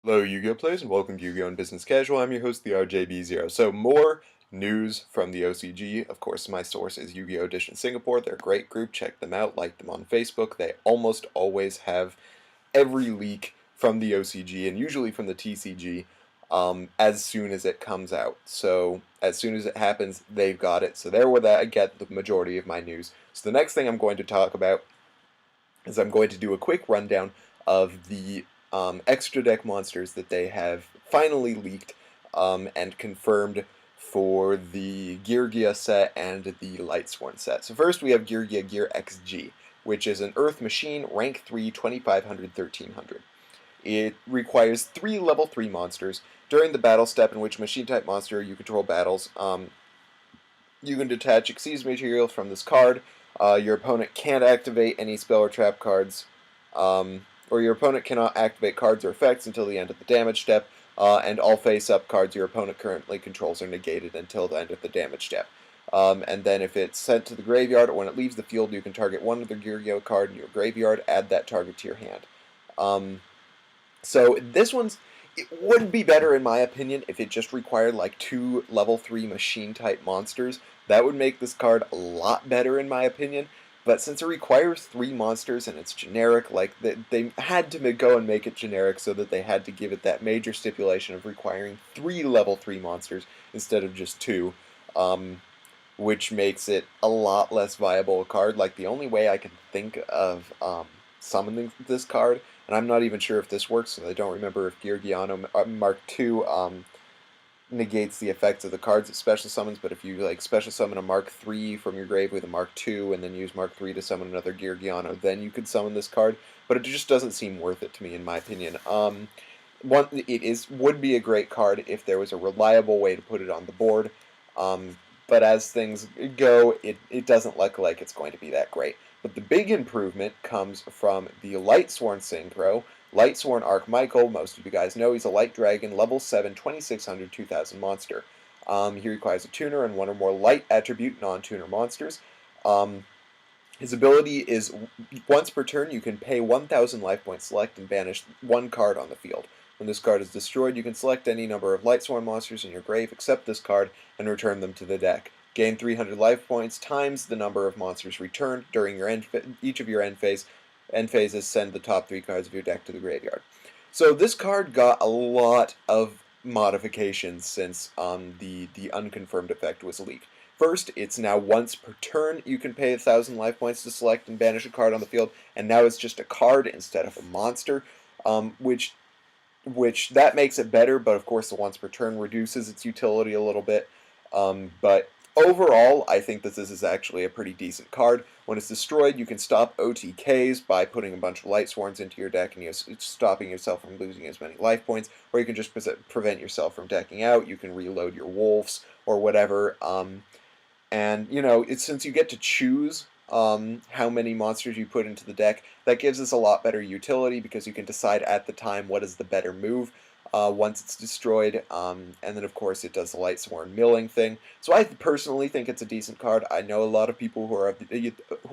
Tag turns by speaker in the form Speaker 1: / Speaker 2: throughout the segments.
Speaker 1: Hello, Yu-Gi-Oh! Players, and welcome to Yu-Gi-Oh! And Business Casual. I'm your host, the RJB0. So, more news from the OCG. Of course, my source is Yu-Gi-Oh! Edition Singapore. They're a great group. Check them out. Like them on Facebook. They almost always have every leak from the OCG, and usually from the TCG, as soon as it comes out. So, as soon as it happens, they've got it. So, there where that I get the majority of my news. So, the next thing I'm going to talk about is I'm going to do a quick rundown of the extra deck monsters that they have finally leaked and confirmed for the Geargiagear set and the Lightsworn set. So first we have Geargiagear XG, which is an Earth Machine, rank 3, 2500, 1300. It requires 3 level 3 monsters. During the battle step in which machine-type monster you control battles, you can detach Xyz material from this card. Your opponent can't activate any spell or trap cards, or your opponent cannot activate cards or effects until the end of the damage step, and all face-up cards your opponent currently controls are negated until the end of the damage step. And then if it's sent to the graveyard, or when it leaves the field, you can target one other Geargiagear card in your graveyard, add that target to your hand. So this one's, it would be better in my opinion if it just required like 2 level 3 machine type monsters. That would make this card a lot better in my opinion. But since it requires 3 monsters and it's generic, like they had to go and make it generic, so that they had to give it that major stipulation of requiring 3 level 3 monsters instead of just 2, which makes it a lot less viable a card. Like the only way I can think of summoning this card, and I'm not even sure if this works, so I don't remember if Geargiagear Mark II negates the effects of the cards it special summons, but if you like special summon a Mark III from your grave with a Mark II and then use Mark III to summon another Geargiagear, then you could summon this card, but it just doesn't seem worth it to me in my opinion. Would be a great card if there was a reliable way to put it on the board, but as things go, it doesn't look like it's going to be that great. But the big improvement comes from the Lightsworn Synchro, Lightsworn Arch Michael. Most of you guys know he's a Light Dragon, level 7, 2600, 2000 monster. He requires a tuner and 1 or more light attribute non-tuner monsters. His ability is once per turn you can pay 1000 life points, select and banish 1 card on the field. When this card is destroyed, you can select any number of Lightsworn monsters in your grave except this card and return them to the deck. Gain 300 life points times the number of monsters returned during your each of your end phases. Send the top 3 cards of your deck to the graveyard. So this card got a lot of modifications since the unconfirmed effect was leaked. First, it's now once per turn you can pay 1000 life points to select and banish a card on the field, and now it's just a card instead of a monster, which that makes it better, but of course the once per turn reduces its utility a little bit. But overall, I think this is actually a pretty decent card. When it's destroyed, you can stop OTKs by putting a bunch of Lightsworns into your deck and you're stopping yourself from losing as many life points, or you can just prevent yourself from decking out. You can reload your wolves or whatever. And, you know, since you get to choose how many monsters you put into the deck, that gives us a lot better utility because you can decide at the time what is the better move once it's destroyed, and then of course it does the Lightsworn milling thing. So I personally think it's a decent card. I know a lot of people who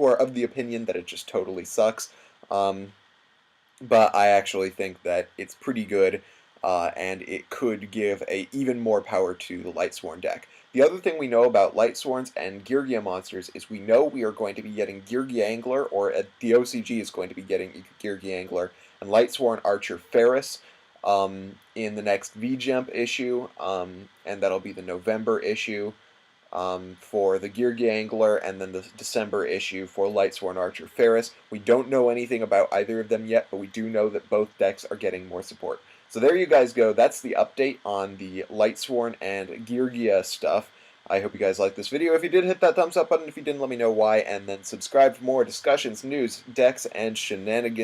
Speaker 1: are of the opinion that it just totally sucks, but I actually think that it's pretty good, and it could give even more power to the Lightsworn deck. The other thing we know about Lightsworns and Geargiagear monsters is we know we are going to be getting Geargiagear, or the OCG is going to be getting Geargiagear, and Lightsworn Archer Ferris in the next V-Jump issue, and that'll be the November issue for the Geargiagear, and then the December issue for Lightsworn Archer Ferris. We don't know anything about either of them yet, but we do know that both decks are getting more support. So there you guys go. That's the update on the Lightsworn and Geargiagear stuff. I hope you guys liked this video. If you did, hit that thumbs up button. If you didn't, let me know why. And then subscribe for more discussions, news, decks, and shenanigans.